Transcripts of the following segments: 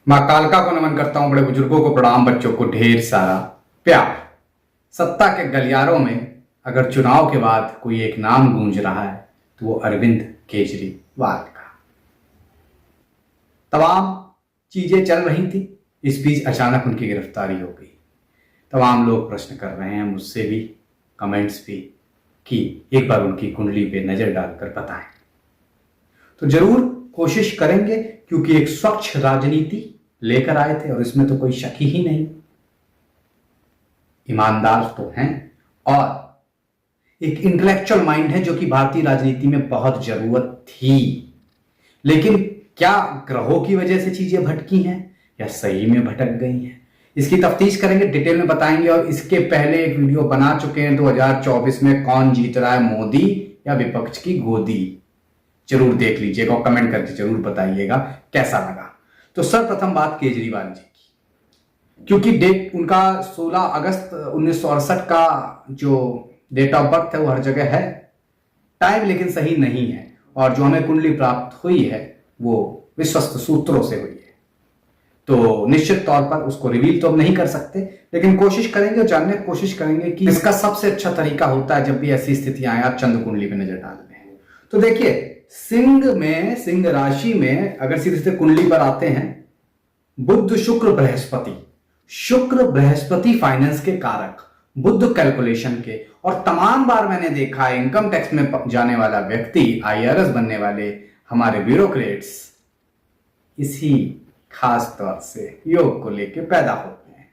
माँ कालका को नमन करता हूं, बड़े बुजुर्गों को प्रणाम, बच्चों को ढेर सारा प्यार। सत्ता के गलियारों में अगर चुनाव के बाद कोई एक नाम गूंज रहा है तो वो अरविंद केजरीवाल का। तमाम चीजें चल रही थी, इस बीच अचानक उनकी गिरफ्तारी हो गई। तमाम लोग प्रश्न कर रहे हैं, मुझसे भी कमेंट्स भी, कि एक बार उनकी कुंडली पे नजर डालकर बताएं। तो जरूर कोशिश करेंगे, क्योंकि एक स्वच्छ राजनीति लेकर आए थे और इसमें तो कोई शक ही नहीं। ईमानदार तो हैं और एक इंटेलेक्चुअल माइंड है जो कि भारतीय राजनीति में बहुत जरूरत थी। लेकिन क्या ग्रहों की वजह से चीजें भटकी हैं या सही में भटक गई हैं, इसकी तफ्तीश करेंगे, डिटेल में बताएंगे। और इसके पहले एक वीडियो बना चुके हैं 2024 में कौन जीत रहा है, मोदी या विपक्ष की गोदी। जरूर देख लीजिएगा और कमेंट करके जरूर बताइएगा कैसा लगा। तो सर्वप्रथम बात केजरीवाल जी की, क्योंकि डेट उनका 16 अगस्त 1968 का जो डेट ऑफ बर्थ है वो हर जगह है, टाइम लेकिन सही नहीं है। और जो हमें कुंडली प्राप्त हुई है वो विश्वस्त सूत्रों से हुई है, तो निश्चित तौर पर उसको रिवील तो हम नहीं कर सकते, लेकिन कोशिश करेंगे और जानने की कोशिश करेंगे कि इसका सबसे अच्छा तरीका होता है जब भी ऐसी स्थितियां आए आप चंद्र कुंडली पे नजर डाल दें। तो देखिए, सिंह राशि में अगर सीधे सीधे कुंडली पर आते हैं, बुध शुक्र बृहस्पति, शुक्र बृहस्पति फाइनेंस के कारक, बुध कैलकुलेशन के, और तमाम बार मैंने देखा है इनकम टैक्स में जाने वाला व्यक्ति, आईआरएस बनने वाले हमारे ब्यूरोक्रेट्स इसी खास तौर से योग को लेकर पैदा होते हैं।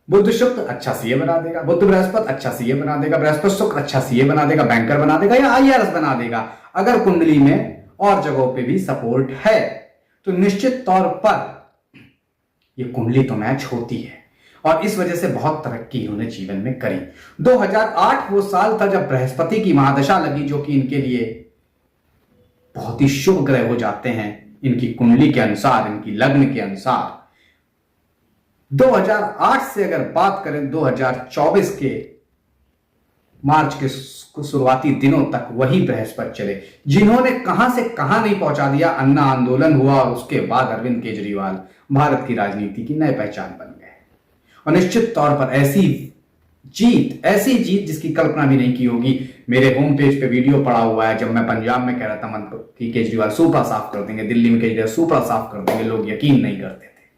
बुध शुक्र अच्छा सीए बना देगा, बुध बृहस्पति अच्छा सीए बना देगा, बृहस्पति शुक्र अच्छा सीए बना देगा, बैंकर बना देगा या आईआरएस बना देगा। अगर कुंडली में और जगहों पे भी सपोर्ट है तो निश्चित तौर पर ये कुंडली तो मैच होती है और इस वजह से बहुत तरक्की इन्होंने जीवन में करी। 2008 वो साल था जब बृहस्पति की महादशा लगी, जो कि इनके लिए बहुत ही शुभ ग्रह हो जाते हैं इनकी कुंडली के अनुसार, इनकी लग्न के अनुसार। 2008 से अगर बात करें 2024 के मार्च के शुरुआती दिनों तक वही बृहस्पति चले, जिन्होंने कहां से कहां नहीं पहुंचा दिया। अन्ना आंदोलन हुआ और उसके बाद अरविंद केजरीवाल भारत की राजनीति की नई पहचान बन गए। और निश्चित तौर पर ऐसी जीत जिसकी कल्पना भी नहीं की होगी। मेरे होम पेज पे वीडियो पड़ा हुआ है, जब मैं पंजाब में कह रहा था मन कि केजरीवाल सुपड़ा साफ कर देंगे, दिल्ली में केजरीवाल सुपड़ा साफ कर देंगे, लोग यकीन नहीं करते थे।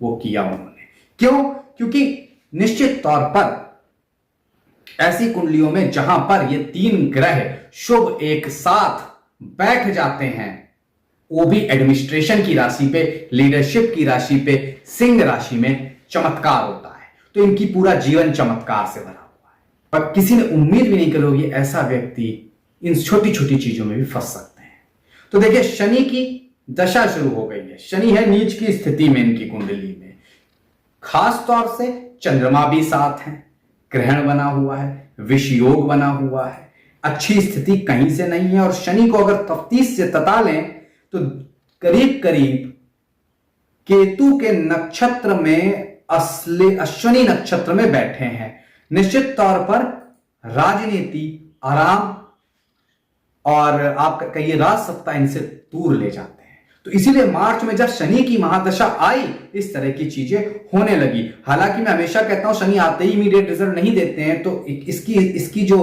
वो किया उन्होंने। क्यों? क्योंकि निश्चित तौर पर ऐसी कुंडलियों में जहां पर ये तीन ग्रह शुभ एक साथ बैठ जाते हैं, वो भी एडमिनिस्ट्रेशन की राशि पे, लीडरशिप की राशि पे, सिंह राशि में चमत्कार होता है। तो इनकी पूरा जीवन चमत्कार से भरा हुआ है और किसी ने उम्मीद भी नहीं करी होगी ऐसा व्यक्ति इन छोटी छोटी चीजों में भी फंस सकते हैं। तो देखिए, शनि की दशा शुरू हो गई है। शनि है नीच की स्थिति में इनकी कुंडली में, खास तौर से चंद्रमा भी साथ है, ग्रहण बना हुआ है, विष योग बना हुआ है, अच्छी स्थिति कहीं से नहीं है। और शनि को अगर तफ्तीश से तता लें तो करीब करीब केतु के नक्षत्र में, अश्विनी नक्षत्र में बैठे हैं। निश्चित तौर पर राजनीति, आराम और आप कहिए राज सत्ता इनसे दूर ले जाते हैं। तो इसीलिए मार्च में जब शनि की महादशा आई, इस तरह की चीजें होने लगी। हालांकि मैं हमेशा कहता हूं शनि आते ही इमीडिएट रिजल्ट नहीं देते हैं, तो इसकी जो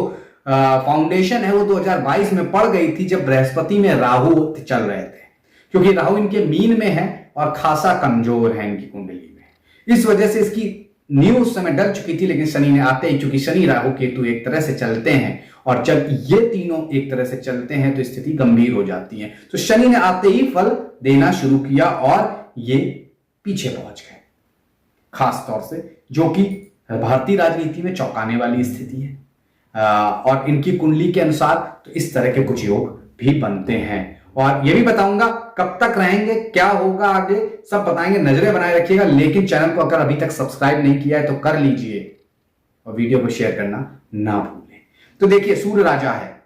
फाउंडेशन है वो 2022 में पड़ गई थी जब बृहस्पति में राहु चल रहे थे, क्योंकि राहु इनके मीन में है और खासा कमजोर है इनकी कुंडली में। इस वजह से इसकी न्यूज उस समय डल चुकी थी, लेकिन शनि ने आते ही, क्योंकि शनि राहु केतु एक तरह से चलते हैं और जब ये तीनों एक तरह से चलते हैं तो स्थिति गंभीर हो जाती है। तो शनि ने आते ही फल देना शुरू किया और ये पीछे पहुंच गए, खास तौर से, जो कि भारतीय राजनीति में चौंकाने वाली स्थिति है। और इनकी कुंडली के अनुसार तो इस तरह के कुछ योग भी बनते हैं और ये भी बताऊंगा कब तक रहेंगे, क्या होगा आगे, सब बताएंगे। नजरें बनाए रखिएगा, लेकिन चैनल को अगर अभी तक सब्सक्राइब नहीं किया है तो कर लीजिए और वीडियो को शेयर करना ना भूलें। तो देखिए, सूर्य राजा है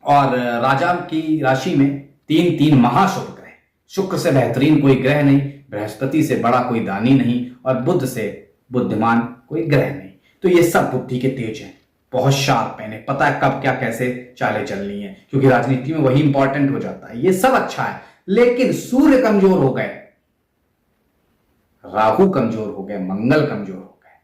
और राजा की राशि में तीन तीन महाशुभ ग्रह, शुक्र से बेहतरीन कोई ग्रह नहीं, बृहस्पति से बड़ा कोई दानी नहीं और बुध से बुद्धिमान कोई ग्रह नहीं। तो ये सब बुद्धि के तेज हैं, बहुत शार्प है, पता है कब क्या कैसे चालें चलनी है, क्योंकि राजनीति में वही इंपॉर्टेंट हो जाता है। ये सब अच्छा है, लेकिन सूर्य कमजोर हो गए राहु कमजोर हो गए, मंगल कमजोर हो गए।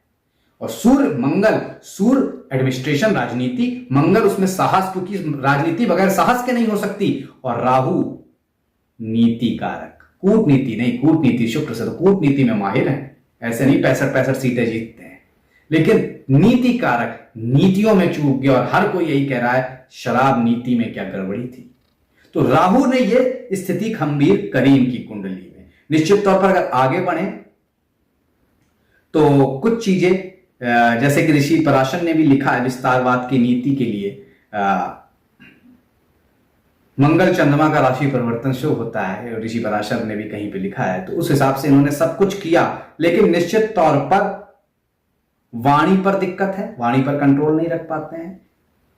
और सूर्य एडमिनिस्ट्रेशन, राजनीति, मंगल उसमें साहस, क्योंकि राजनीति बगैर साहस के नहीं हो सकती। और राहु नीति कारक, कूटनीति नहीं, कूटनीति शुक्र से तो कूटनीति में माहिर है, ऐसे नहीं 65 सीटें जीतते हैं, लेकिन नीति कारक, नीतियों में चूक गया। और हर कोई यही कह रहा है शराब नीति में क्या गड़बड़ी थी। तो राहु ने यह स्थिति खंबीर करी इनकी कुंडली में। निश्चित तौर पर अगर आगे बढ़े तो कुछ चीजें, जैसे कि ऋषि पराशर ने भी लिखा है विस्तारवाद की नीति के लिए, मंगल चंद्रमा का राशि परिवर्तन शुभ होता है, ऋषि पराशर ने भी कहीं पे लिखा है। तो उस हिसाब से इन्होंने सब कुछ किया, लेकिन निश्चित तौर पर वाणी पर दिक्कत है, वाणी पर कंट्रोल नहीं रख पाते हैं,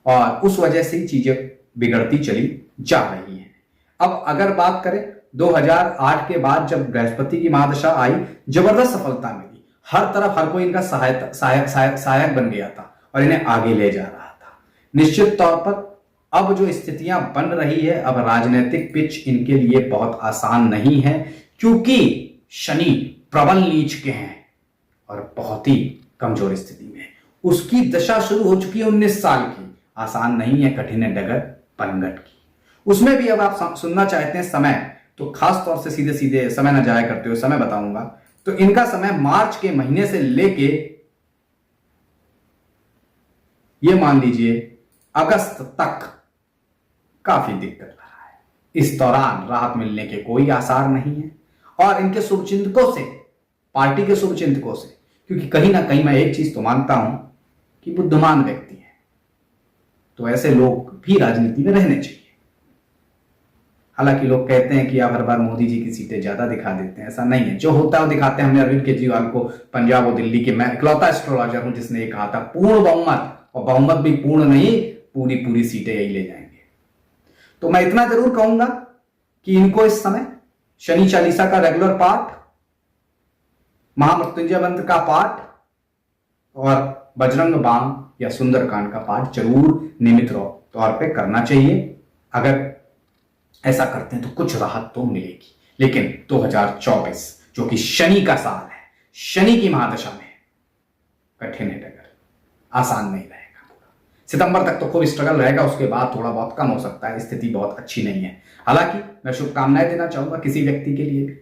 और उस वजह से चीजें बिगड़ती चली जा रही हैं। अब अगर बात करें 2008 के बाद जब बृहस्पति की महादशा आई, जबरदस्त सफलता मिली, हर तरफ हर कोई इनका सहायक बन गया था और इन्हें आगे ले जा रहा था। निश्चित तौर पर अब जो स्थितियां बन रही है, अब राजनीतिक पिच इनके लिए बहुत आसान नहीं है, क्योंकि शनि प्रबल नीच के हैं और बहुत ही कमजोर स्थिति में। उसकी दशा शुरू हो चुकी है 19 साल की, आसान नहीं है, कठिन है डगर पनघट की। उसमें भी अब आप सुनना चाहते हैं समय, तो खास तौर से सीधे सीधे समय न जाया करते हो, समय बताऊंगा। तो इनका समय मार्च के महीने से लेके ये मान लीजिए अगस्त तक काफी दिक्कत रहा है। इस दौरान राहत मिलने के कोई आसार नहीं है। और इनके शुभचिंतकों से, पार्टी के शुभचिंतकों से, क्योंकि कहीं ना कहीं मैं एक चीज तो मानता हूं कि बुद्धिमान व्यक्ति है, तो ऐसे लोग भी राजनीति में रहने चाहिए। हालांकि लोग कहते हैं कि आप हर बार मोदी जी की सीटें ज्यादा दिखा देते हैं, ऐसा नहीं है। जो होता है वो दिखाते हैं। हमने अरविंद केजरीवाल को पंजाब और दिल्ली के, मैं इकलौता एस्ट्रोलॉजर हूं जिसने ये कहा था पूर्ण बहुमत, और बहुमत भी पूर्ण नहीं, पूरी पूरी सीटें यही ले जाएंगे। तो मैं इतना जरूर कहूंगा कि इनको इस समय शनि चालीसा का रेगुलर पाठ, महामृत्युंजय मंत्र का पाठ और बजरंग बाण या सुंदरकांड का पाठ जरूर नियमित तौर पे करना चाहिए। अगर ऐसा करते हैं तो कुछ राहत तो मिलेगी। लेकिन 2024 जो कि शनि का साल है, शनि की महादशा में कठिन है डगर, आसान नहीं रहेगा। सितंबर तक तो खूब स्ट्रगल रहेगा, उसके बाद थोड़ा बहुत कम हो सकता है, स्थिति बहुत अच्छी नहीं है। हालांकि मैं शुभकामनाएं देना चाहूंगा किसी व्यक्ति के लिए भी।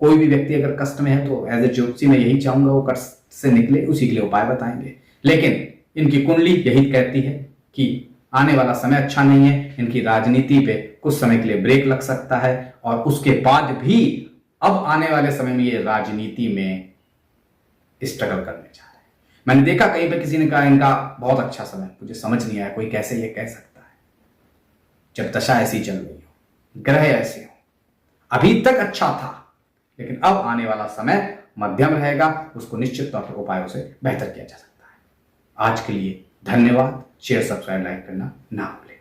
कोई भी व्यक्ति अगर कष्ट में है तो एज ए ज्योतिषी मैं यही चाहूंगा वो कष्ट से निकले, उसी के लिए उपाय बताएंगे। लेकिन इनकी कुंडली यही कहती है कि आने वाला समय अच्छा नहीं है, इनकी राजनीति पे कुछ समय के लिए ब्रेक लग सकता है, और उसके बाद भी अब आने वाले समय में ये राजनीति में स्ट्रगल करने जा रहे हैं। मैंने देखा कहीं पे किसी ने कहा इनका बहुत अच्छा समय, मुझे समझ नहीं आया कोई कैसे ये कह सकता है जब दशा ऐसी चल रही हो, ग्रह ऐसे हो। अभी तक अच्छा था, लेकिन अब आने वाला समय मध्यम रहेगा, उसको निश्चित तौर पर उपायों से बेहतर किया जा सकता है। आज के लिए धन्यवाद। शेयर, सब्सक्राइब, लाइक करना ना भूलें।